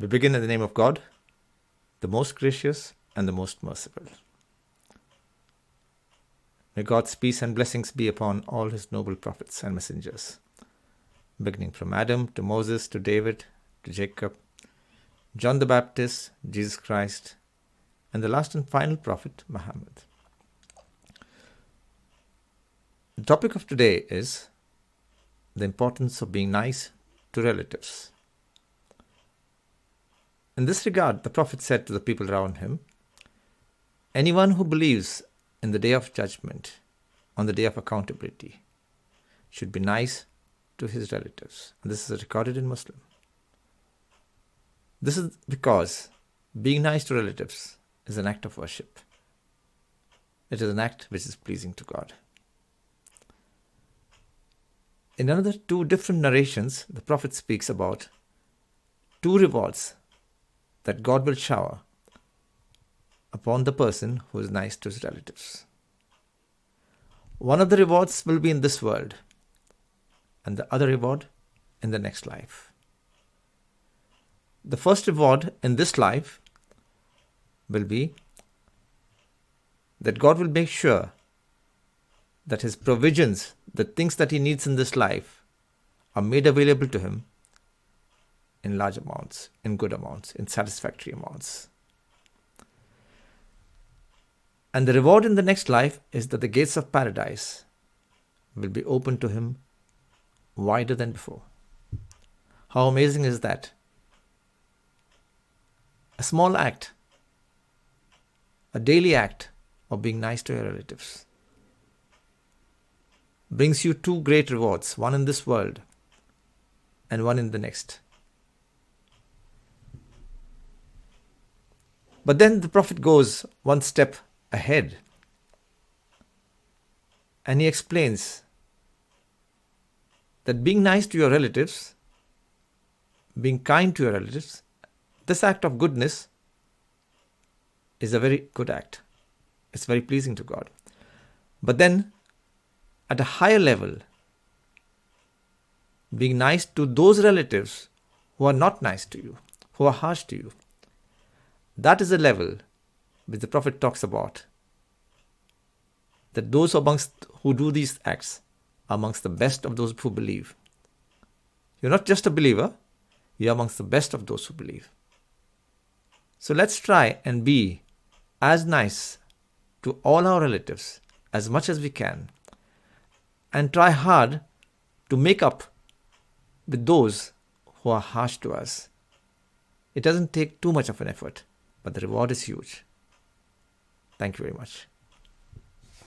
We begin in the name of God, the most gracious and the most merciful. May God's peace and blessings be upon all his noble prophets and messengers, beginning from Adam to Moses to David to Jacob, John the Baptist, Jesus Christ, and the last and final prophet, Muhammad. The topic of today is the importance of being nice to relatives. In this regard, the Prophet said to the people around him, anyone who believes in the day of judgment, on the day of accountability, should be nice to his relatives. And this is recorded in Muslim. This is because being nice to relatives is an act of worship. It is an act which is pleasing to God. In another two different narrations, the Prophet speaks about two rewards that God will shower upon the person who is nice to his relatives. One of the rewards will be in this world, and the other reward in the next life. The first reward in this life will be that God will make sure that his provisions, the things that he needs in this life, are made available to him in large amounts, in good amounts, in satisfactory amounts. And the reward in the next life is that the gates of paradise will be open to him wider than before. How amazing is that? A small act, a daily act of being nice to your relatives brings you two great rewards, one in this world and one in the next. But then the Prophet goes one step ahead and he explains that being nice to your relatives, being kind to your relatives, this act of goodness is a very good act. It's very pleasing to God. But then at a higher level, being nice to those relatives who are not nice to you, who are harsh to you, that is a level which the Prophet talks about. That those amongst who do these acts are amongst the best of those who believe. You're not just a believer, you're amongst the best of those who believe. So let's try and be as nice to all our relatives as much as we can, and try hard to make up with those who are harsh to us. It doesn't take too much of an effort, but the reward is huge. Thank you very much.